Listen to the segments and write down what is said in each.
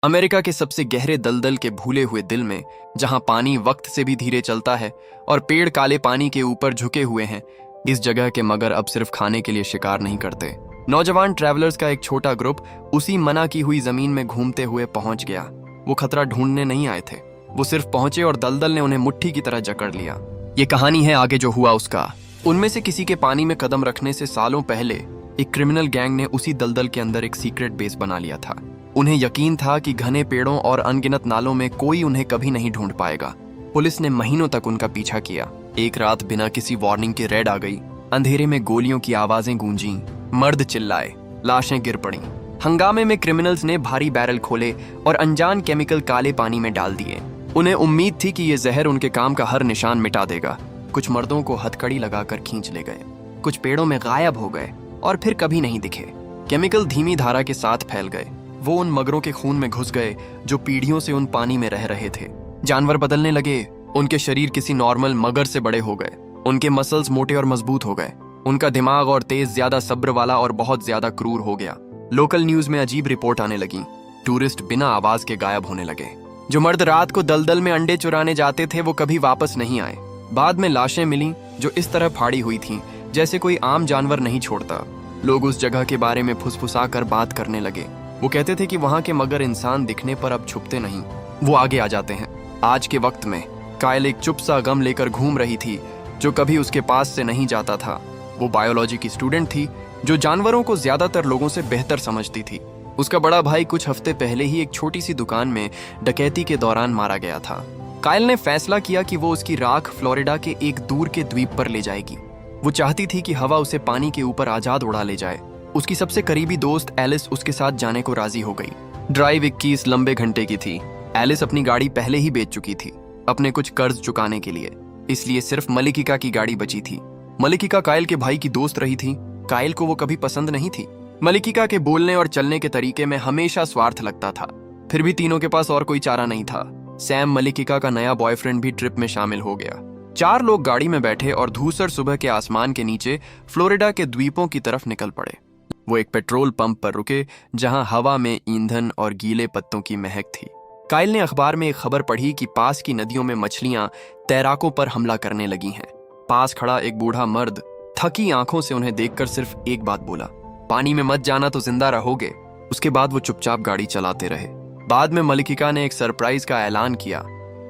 America के सबसे गहरे दलदल के भूले हुए दिल में, जहां पानी वक्त से भी धीरे चलता है और पेड़ काले पानी के ऊपर झुके हुए हैं, इस जगह के मगर अब सिर्फ खाने के लिए शिकार नहीं करते। नौजवान ट्रैवलर्स का एक छोटा ग्रुप उसी मना की हुई जमीन में घूमते हुए पहुंच गया। वो खतरा ढूंढने नहीं आए थे, वो सिर्फ पहुंचे और दलदल ने उन्हें मुट्ठी की तरह जकड़ लिया। ये कहानी है आगे जो हुआ उसका। उनमें से किसी के पानी में कदम रखने से सालों पहले एक क्रिमिनल गैंग ने उसी दलदल के अंदर एक सीक्रेट बेस बना लिया था। उन्हें यकीन था कि घने पेड़ों और अनगिनत नालों में कोई उन्हें कभी नहीं ढूंढ पाएगा। पुलिस ने महीनों तक उनका पीछा किया। एक रात बिना किसी वार्निंग के रेड आ गई। अंधेरे में गोलियों की आवाजें गूंजी, मर्द चिल्लाए, लाशें गिर पड़ी। हंगामे में क्रिमिनल्स ने भारी बैरल खोले और अनजान केमिकल काले पानी में डाल दिए। उन्हें उम्मीद थी कि ये जहर उनके काम का हर निशान मिटा देगा। कुछ मर्दों को हथकड़ी लगाकर खींच ले गए, कुछ पेड़ों में गायब हो गए और फिर कभी नहीं दिखे। केमिकल धीमी धारा के साथ फैल गए। वो उन मगरों के खून में घुस गए जो पीढ़ियों से उन पानी में रह रहे थे। जानवर बदलने लगे। उनके शरीर किसी नॉर्मल मगर से बड़े हो गए। उनके मसल्स मोटे और मजबूत हो गए। उनका दिमाग और तेज ज्यादा सब्र वाला और बहुत ज्यादा क्रूर हो गया। लोकल न्यूज में अजीब रिपोर्ट आने लगी। टूरिस्ट बिना आवाज के गायब होने लगे। जो मर्द रात को दलदल में अंडे चुराने जाते थे वो कभी वापस नहीं आए। बाद में लाशें मिली जो इस तरह फाड़ी हुई थीं जैसे कोई आम जानवर नहीं छोड़ता। लोग उस जगह के बारे में फुसफुसा कर बात करने लगे। वो कहते थे कि वहां के मगर इंसान दिखने पर अब छुपते नहीं, वो आगे आ जाते हैं। आज के वक्त में कायल एक चुप सा गम लेकर घूम रही थी जो कभी उसके पास से नहीं जाता था। वो बायोलॉजी की स्टूडेंट थी जो जानवरों को ज्यादातर लोगों से बेहतर समझती थी। उसका बड़ा भाई कुछ हफ्ते पहले ही एक छोटी सी दुकान में डकैती के दौरान मारा गया था। कायल ने फैसला किया कि वो उसकी राख फ्लोरिडा के एक दूर के द्वीप पर ले जाएगी। वो चाहती थी कि हवा उसे पानी के ऊपर आजाद उड़ा ले जाए। उसकी सबसे करीबी दोस्त एलिस उसके साथ जाने को राजी हो गई। ड्राइव 21 लंबे घंटे की थी। एलिस अपनी गाड़ी पहले ही बेच चुकी थी अपने कुछ कर्ज चुकाने के लिए, इसलिए सिर्फ मलिकिका की गाड़ी बची थी। मलिकिका कायल के भाई की दोस्त रही थी। कायल को वो कभी पसंद नहीं थी। मलिकिका के बोलने और चलने के तरीके में हमेशा स्वार्थ लगता था। फिर भी तीनों के पास और कोई चारा नहीं था। सैम, मलिकिका का नया बॉयफ्रेंड, भी ट्रिप में शामिल हो गया। 4 लोग गाड़ी में बैठे और धूसर सुबह के आसमान के नीचे फ्लोरिडा के द्वीपों की तरफ निकल पड़े। वो एक पेट्रोल पंप पर रुके जहां हवा में ईंधन और गीले पत्तों की महक थी। कायल ने अखबार में एक खबर पढ़ी कि पास की नदियों में मछलियां तैराकों पर हमला करने लगी हैं। पास खड़ा एक बूढ़ा मर्द थकी आंखों से उन्हें देखकर सिर्फ एक बात बोला, पानी में मत जाना तो जिंदा रहोगे। उसके बाद वो चुपचाप गाड़ी चलाते रहे। बाद में मलिकिका ने एक सरप्राइज का ऐलान किया।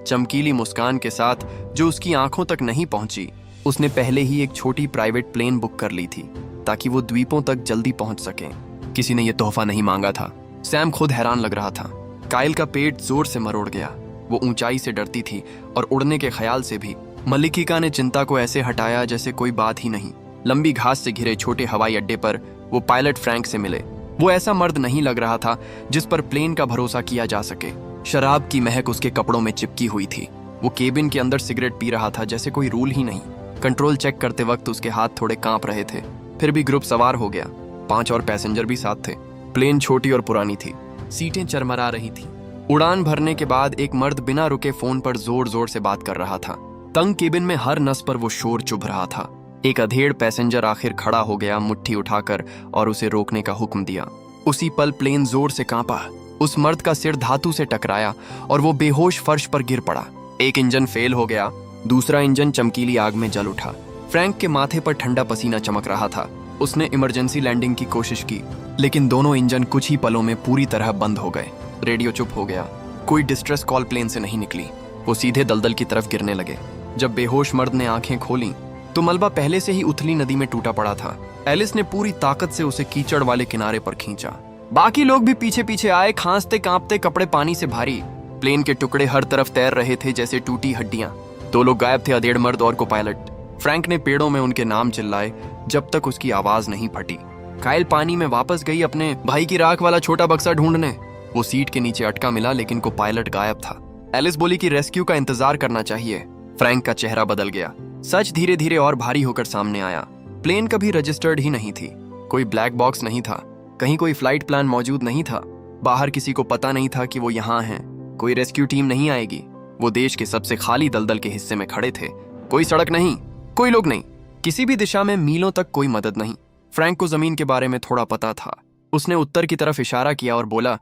चमकीली मुस्कान के साथ जो उसकी आंखों तक नहीं पहुंची, उसने पहले ही एक छोटी प्राइवेट प्लेन बुक कर ली थी ताकि वो द्वीपों तक जल्दी पहुंच सके। किसी ने यह तोहफा नहीं मांगा था। सैम खुद हैरान लग रहा था। कायल का पेट जोर से मरोड़ गया। वो ऊंचाई से डरती थी और उड़ने के ख्याल से भी। मलिकिका ने चिंता को ऐसे हटाया जैसे कोई बात ही नहीं। लंबी घास से घिरे छोटे हवाई अड्डे पर वो पायलट फ्रैंक से मिले। वो ऐसा मर्द नहीं लग रहा था जिस पर प्लेन का भरोसा किया जा सके। शराब की महक उसके कपड़ों में चिपकी हुई थी। वो केबिन के अंदर सिगरेट पी रहा था जैसे कोई रूल ही नहीं। कंट्रोल चेक करते वक्त उसके हाथ थोड़े कांप रहे थे। फिर भी ग्रुप सवार हो गया। 5 और पैसेंजर भी साथ थे। प्लेन छोटी और पुरानी थी। सीटें चरमरा रही थी। उड़ान भरने के बाद एक मर्द बिना रुके फोन पर जोर जोर से बात कर रहा था। तंग केबिन में हर नस पर वो शोर चुभ रहा था। एक अधेड़ पैसेंजर आखिर खड़ा हो गया, मुट्ठी उठाकर, और उसे रोकने का हुक्म दिया। उसी पल प्लेन जोर से कांपा। उस मर्द का सिर धातु से टकराया और वो बेहोश फर्श पर गिर पड़ा। एक इंजन फेल हो गया, दूसरा इंजन चमकीली आग में जल उठा। फ्रैंक के माथे पर ठंडा पसीना चमक रहा था। उसने इमरजेंसी लैंडिंग की कोशिश की, लेकिन दोनों इंजन कुछ ही पलों में पूरी तरह बंद हो गए। रेडियो चुप हो गया। कोई डिस्ट्रेस कॉल प्लेन से नहीं निकली। वो सीधे दलदल की तरफ गिरने लगे। जब बेहोश मर्द ने आंखें खोली तो मलबा पहले से ही उथली नदी में टूटा पड़ा था। एलिस ने पूरी ताकत से उसे कीचड़ वाले किनारे पर खींचा। बाकी लोग भी पीछे पीछे आए, खांसते कांपते, कपड़े पानी से भारी। प्लेन के टुकड़े हर तरफ तैर रहे थे जैसे टूटी हड्डियां। 2 लोग गायब थे, अधेड़ मर्द और को पायलट। फ्रैंक ने पेड़ों में उनके नाम चिल्लाए जब तक उसकी आवाज नहीं फटी। कायल पानी में वापस गई अपने भाई की राख वाला छोटा बक्सा ढूंढने। वो सीट के नीचे अटका मिला, लेकिन को पायलट गायब था। एलिस बोली कि रेस्क्यू का इंतजार करना चाहिए। फ्रैंक का चेहरा बदल गया। सच धीरे धीरे और भारी होकर सामने आया। प्लेन कभी रजिस्टर्ड ही नहीं थी। कोई ब्लैक बॉक्स नहीं था। कहीं कोई फ्लाइट प्लान मौजूद नहीं था। बाहर किसी को पता नहीं था कि वो यहाँ हैं। कोई रेस्क्यू टीम नहीं आएगी। वो देश के सबसे खाली दलदल के हिस्से में खड़े थे। कोई सड़क नहीं, कोई लोग नहीं, किसी भी दिशा में मीलों तक कोई मदद नहीं। फ्रैंक को जमीन के बारे में थोड़ा पता था। उसने उत्तर की तरफ इशारा किया और बोला,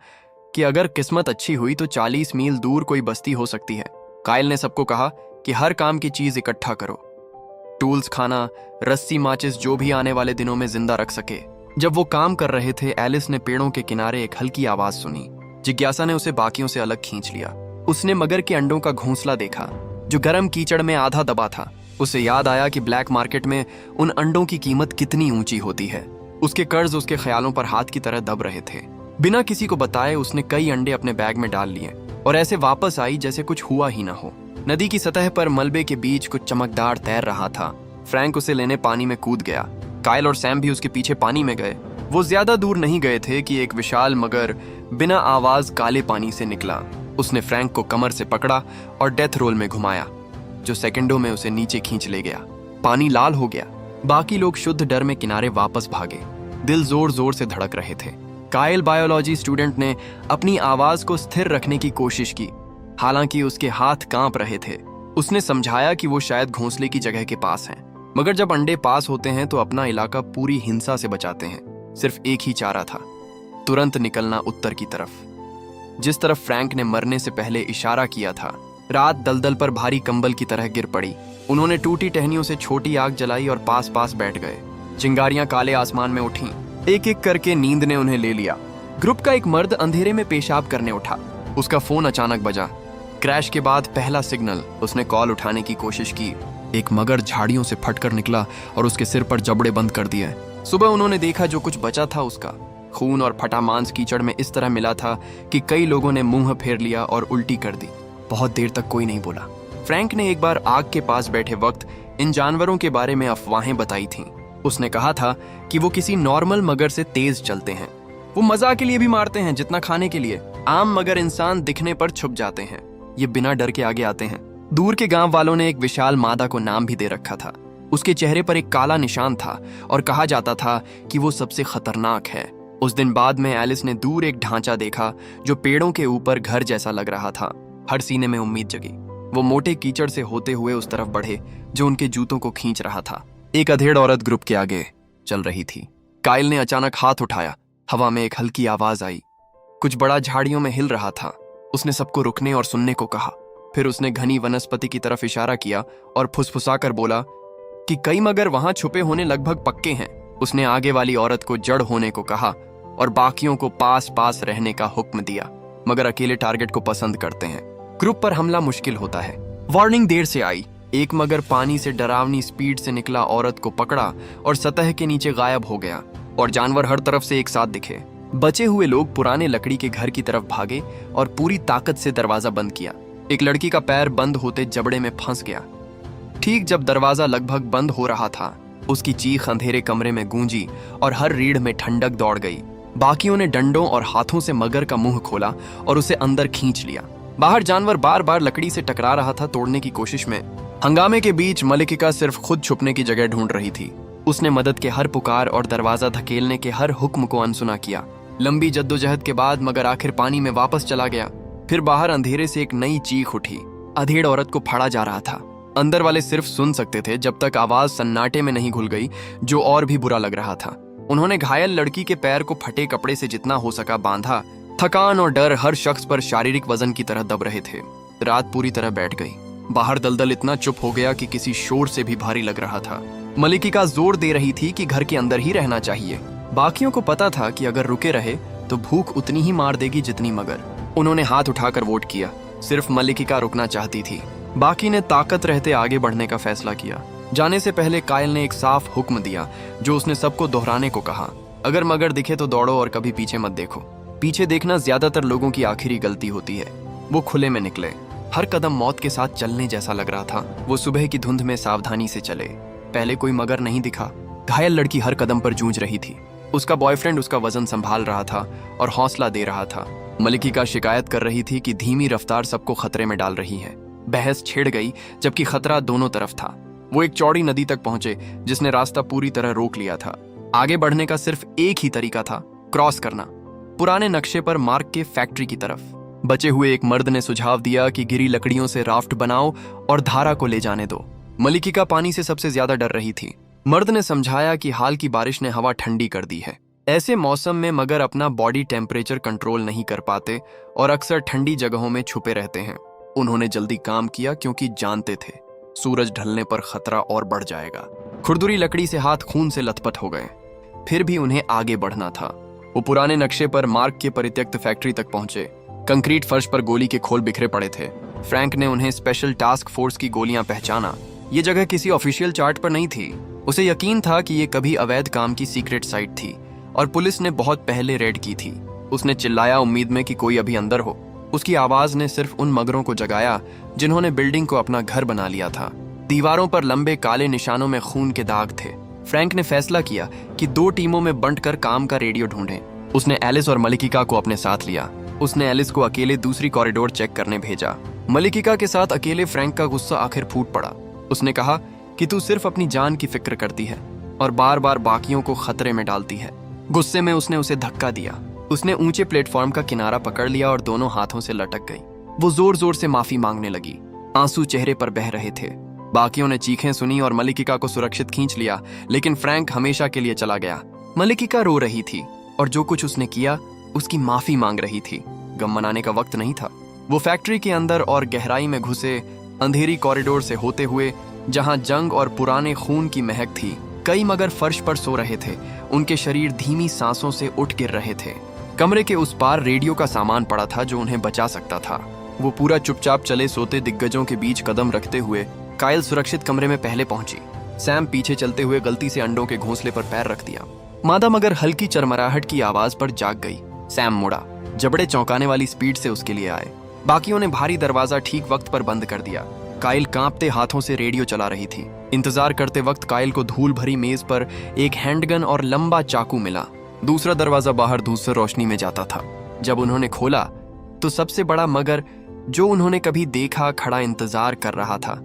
कि अगर किस्मत अच्छी हुई तो 40 मील दूर कोई बस्ती हो सकती है। कायल ने सबको कहा कि हर काम की चीज इकट्ठा करो, टूल्स, खाना, रस्सी, माचिस, जो भी आने वाले दिनों में जिंदा रख सके। जब वो काम कर रहे थे, एलिस ने पेड़ों के किनारे एक हल्की आवाज सुनी। जिज्ञासा ने उसे बाकियों से अलग खींच लिया। उसने मगर के अंडों का घोंसला देखा जो गर्म कीचड़ में आधा दबा था। उसे याद आया कि ब्लैक मार्केट में उन अंडों की कीमत कितनी ऊंची होती है। उसके कर्ज उसके ख्यालों पर हाथ की तरह दब रहे थे। बिना किसी को बताए उसने कई अंडे अपने बैग में डाल लिए और ऐसे वापस आई जैसे कुछ हुआ ही ना हो। नदी की सतह पर मलबे के बीच कुछ चमकदार तैर रहा था। फ्रैंक उसे लेने पानी में कूद गया। कायल और सैम भी उसके पीछे पानी में गए। वो ज्यादा दूर नहीं गए थे कि एक विशाल मगर बिना आवाज काले पानी से निकला। उसने फ्रैंक को कमर से पकड़ा और डेथ रोल में घुमाया, जो सेकंडों में उसे नीचे खींच ले गया। पानी लाल हो गया। बाकी लोग शुद्ध डर में किनारे वापस भागे। दिल जोर जोर से धड़क रहे थे। कायल बायोलॉजी स्टूडेंट ने अपनी आवाज को स्थिर रखने की कोशिश की, हालांकि उसके हाथ कांप रहे थे। उसने समझाया कि वो शायद घोंसले की जगह के पास हैं, मगर जब अंडे पास होते हैं तो अपना इलाका पूरी हिंसा से बचाते हैं। सिर्फ एक ही चारा था, तुरंत निकलना उत्तर की तरफ, जिस तरफ फ्रैंक ने मरने से पहले इशारा किया था। रात दलदल पर भारी कंबल की तरह गिर पड़ी। उन्होंने टूटी टहनियों से छोटी आग जलाई और पास पास बैठ गए। चिंगारियां काले आसमान में उठीं। एक एक करके नींद ने उन्हें ले लिया। ग्रुप का एक मर्द अंधेरे में पेशाब करने उठा। उसका फोन अचानक बजा। क्रैश के बाद पहला सिग्नल। उसने कॉल उठाने की कोशिश की। एक मगर झाड़ियों से फटकर निकला और उसके सिर पर जबड़े बंद कर दिए। सुबह उन्होंने देखा जो कुछ बचा था उसका खून और फटा मांस कीचड़ में इस तरह मिला था कि कई लोगों ने मुंह फेर लिया और उल्टी कर दी। बहुत देर तक कोई नहीं बोला। फ्रैंक ने एक बार आग के पास बैठे वक्त इन जानवरों के बारे में अफवाहें बताई थीं। उसने कहा था कि वो किसी नॉर्मल मगर से तेज चलते हैं। वो मजा के लिए भी मारते हैं जितना खाने के लिए। आम मगर इंसान दिखने पर छुप जाते हैं, ये बिना डर के आगे आते हैं। दूर के गांव वालों ने एक विशाल मादा को नाम भी दे रखा था। उसके चेहरे पर एक काला निशान था और कहा जाता था कि वो सबसे खतरनाक है। उस दिन बाद में एलिस ने दूर एक ढांचा देखा जो पेड़ों के ऊपर घर जैसा लग रहा था। हर सीने में उम्मीद जगी। वो मोटे कीचड़ से होते हुए उस तरफ बढ़े जो उनके जूतों को खींच रहा था। एक अधेड़ औरत ग्रुप के आगे चल रही थी। कायल ने अचानक हाथ उठाया। हवा में एक हल्की आवाज आई। कुछ बड़ा झाड़ियों में हिल रहा था। उसने सबको रुकने और सुनने को कहा। फिर उसने घनी वनस्पति की तरफ इशारा किया और फुसफुसाकर बोला कि कई मगर वहां छुपे होने लगभग पक्के हैं। उसने आगे वाली औरत को जड़ होने को कहा और बाकियों को पास पास रहने का हुक्म दिया, मगर अकेले टारगेट को पसंद करते हैं। ग्रुप पर हमला मुश्किल होता है। वार्निंग देर से आई। एक मगर पानी से डरावनी स्पीड से निकला, औरत को पकड़ा और सतह के नीचे गायब हो गया और जानवर हर तरफ से एक साथ दिखे। बचे हुए लोग पुराने लकड़ी के घर की तरफ भागे और पूरी ताकत से दरवाजा बंद किया। एक लड़की का पैर बंद होते जबड़े में फंस गया। ठीक जब दरवाजा लगभग बंद हो रहा था, उसकी चीख अंधेरे कमरे में गूंजी और हर रीढ़ में ठंडक दौड़ गई। बाकियों ने डंडों और हाथों से मगर का मुंह खोला और उसे अंदर खींच लिया। बाहर जानवर बार बार लकड़ी से टकरा रहा था, तोड़ने की कोशिश में। हंगामे के बीच मलिकिका सिर्फ खुद छुपने की जगह ढूंढ रही थी। उसने मदद के हर पुकार और दरवाजा धकेलने के हर हुक्म को अनसुना किया। लंबी जद्दोजहद के बाद मगर आखिर पानी में वापस चला गया। फिर बाहर अंधेरे से एक नई चीख उठी। अधेड़ औरत को फाड़ा जा रहा था। अंदर वाले सिर्फ सुन सकते थे जब तक आवाज सन्नाटे में नहीं घुल गई, जो और भी बुरा लग रहा था। उन्होंने घायल लड़की के पैर को फटे कपड़े से जितना हो सका बांधा। थकान और डर हर शख्स पर शारीरिक वजन की तरह दब रहे थे। रात पूरी तरह बैठ गई। बाहर दलदल इतना चुप हो गया कि किसी शोर से भी भारी लग रहा था। मलिकिका जोर दे रही थी कि घर के अंदर ही रहना चाहिए। बाकियों को पता था कि अगर रुके रहे तो भूख उतनी ही मार देगी जितनी मगर। उन्होंने हाथ उठाकर वोट किया। सिर्फ मलिकिका रुकना चाहती थी। बाकी ने ताकत रहते आगे बढ़ने का फैसला किया। जाने से पहले कायल ने एक साफ हुक्म दिया जो उसने सबको दोहराने को कहा। अगर मगर दिखे तो दौड़ो और कभी पीछे मत देखो। पीछे देखना ज्यादातर लोगों की आखिरी गलती होती है। वो खुले में निकले। हर कदम मौत के साथ चलने जैसा लग रहा था। वो सुबह की धुंध में सावधानी से चले। पहले कोई मगर नहीं दिखा। घायल लड़की हर कदम पर जूझ रही थी। उसका बॉयफ्रेंड उसका वजन संभाल रहा था और हौसला दे रहा था। मलिकिका शिकायत कर रही थी कि धीमी रफ्तार सबको खतरे में डाल रही है। बहस छिड़ गई जबकि खतरा दोनों तरफ था। वो एक चौड़ी नदी तक पहुंचे जिसने रास्ता पूरी तरह रोक लिया था। आगे बढ़ने का सिर्फ एक ही तरीका था, क्रॉस करना, पुराने नक्शे पर मार्क के फैक्ट्री की तरफ। बचे हुए एक मर्द ने सुझाव दिया कि गिरी लकड़ियों से राफ्ट बनाओ और धारा को ले जाने दो। मलिकिका पानी से सबसे ज्यादा डर रही थी। मर्द ने समझाया कि हाल की बारिश ने हवा ठंडी कर दी है। ऐसे मौसम में मगर अपना बॉडी टेम्परेचर कंट्रोल नहीं कर पाते और अक्सर ठंडी जगहों में छुपे रहते हैं। उन्होंने जल्दी काम किया क्योंकि जानते थे सूरज ढलने पर खतरा और बढ़ जाएगा। खुरदुरी लकड़ी से हाथ खून से लथपथ हो गए, फिर भी उन्हें आगे बढ़ना था। वो पुराने नक्शे पर मार्क के परित्यक्त फैक्ट्री तक पहुंचे। कंक्रीट फर्श पर गोली के खोल बिखरे पड़े थे। फ्रैंक ने उन्हें स्पेशल टास्क फोर्स की गोलियां पहचाना। ये जगह किसी ऑफिशियल चार्ट पर नहीं थी। उसे यकीन था कि ये कभी अवैध काम की सीक्रेट साइट थी और पुलिस ने बहुत पहले रेड की थी। उसने चिल्लाया, उम्मीद में कि कोई अभी अंदर हो। उसकी आवाज ने सिर्फ उन मगरों को जगाया जिन्होंने बिल्डिंग को अपना घर बना लिया था। दीवारों पर लंबे काले निशानों में खून के दाग थे। फ्रैंक ने फैसला किया कि 2 टीमों में बंटकर काम का रेडियो ढूंढें। उसने एलिस और मलिकिका को अपने साथ लिया। उसने एलिस को अकेले दूसरी कॉरिडोर चेक करने भेजा। मलिकिका के साथ अकेले फ्रैंक का गुस्सा आखिर फूट पड़ा। उसने कहा कि तू सिर्फ अपनी जान की फिक्र करती है और बार बार बाकियों को खतरे में डालती है। गुस्से में उसने उसे धक्का दिया। उसने ऊंचे प्लेटफॉर्म का किनारा पकड़ लिया और दोनों हाथों से लटक गई। वो जोर जोर से माफी मांगने लगी। आंसू चेहरे पर बह रहे थे। बाकियों ने चीखें सुनी और मलिकिका को सुरक्षित खींच लिया, लेकिन फ्रैंक हमेशा के लिए चला गया। मलिकिका रो रही थी और जो कुछ उसने किया उसकी माफी मांग रही थी। गम मनाने का वक्त नहीं था। वो फैक्ट्री के अंदर और गहराई में घुसे, अंधेरी कॉरिडोर से होते हुए जहां जंग और पुराने खून की महक थी। कई मगर फर्श पर सो रहे थे। उनके शरीर धीमी सांसों से उठ गिर रहे थे। कमरे के उस पार रेडियो का सामान पड़ा था जो उन्हें बचा सकता था। वो पूरा चुपचाप चले सोते दिग्गजों के बीच कदम रखते हुए काइल सुरक्षित कमरे में पहले पहुंची। सैम पीछे चलते हुए गलती से अंडों के घोंसले पर पैर रख दिया। मादा मगर हल्की चरमराहट की आवाज पर जाग गई। सैम मुड़ा। जबड़े चौंकाने वाली स्पीड से उसके लिए आए। बाकियों ने भारी दरवाजा ठीक वक्त पर बंद कर दिया। काइल कांपते हाथों से रेडियो चला रही थी। इंतजार करते वक्त काइल को धूल भरी मेज पर एक हैंडगन और लंबा चाकू मिला। दूसरा दरवाजा बाहर धूसर रोशनी में जाता था। जब उन्होंने खोला तो सबसे बड़ा मगर जो उन्होंने कभी देखा खड़ा इंतजार कर रहा था,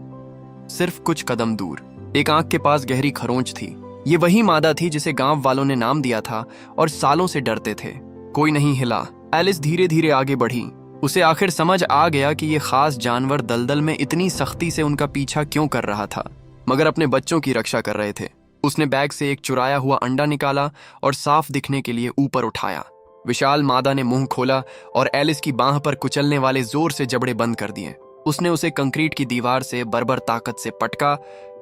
सिर्फ कुछ कदम दूर। एक आंख के पास गहरी खरोंच थी। ये वही मादा थी जिसे गांव वालों ने नाम दिया था और सालों से डरते थे। कोई नहीं हिला। एलिस धीरे धीरे आगे बढ़ी। उसे आखिर समझ आ गया कि ये खास जानवर दलदल में इतनी सख्ती से उनका पीछा क्यों कर रहा था, मगर अपने बच्चों की रक्षा कर रहे थे। उसने बैग से एक चुराया हुआ अंडा निकाला और साफ दिखने के लिए ऊपर उठाया। विशाल मादा ने मुंह खोला और एलिस की बांह पर कुचलने वाले जोर से जबड़े बंद कर दिए। उसने उसे कंक्रीट की दीवार से बर्बर ताकत से पटका,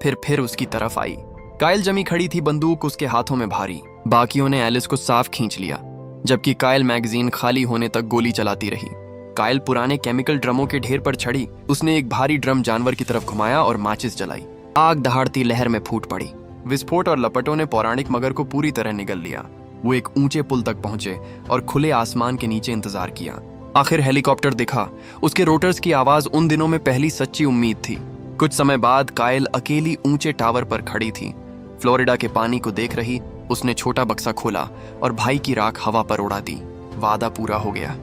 फिर उसकी तरफ आई। काइल जमी खड़ी थी, बंदूक उसके हाथों में भारी। बाकियों ने एलिस को साफ खींच लिया, जबकि काइल मैगजीन खाली होने तक गोली चलाती रही। काइल पुराने केमिकल ड्रमों के ढेर पर चढ़ी। उसने एक भारी ड्रम जानवर की तरफ घुमाया और माचिस जलाई। आग दहाड़ती लहर में फूट पड़ी। विस्फोट और लपटों ने पौराणिक मगर को पूरी तरह निगल लिया। वो एक ऊंचे पुल तक पहुंचे और खुले आसमान के नीचे इंतजार किया। आखिर हेलीकॉप्टर दिखा। उसके रोटर्स की आवाज उन दिनों में पहली सच्ची उम्मीद थी। कुछ समय बाद काइल अकेली ऊंचे टावर पर खड़ी थी, फ्लोरिडा के पानी को देख रही। उसने छोटा बक्सा खोला और भाई की राख हवा पर उड़ा दी। वादा पूरा हो गया।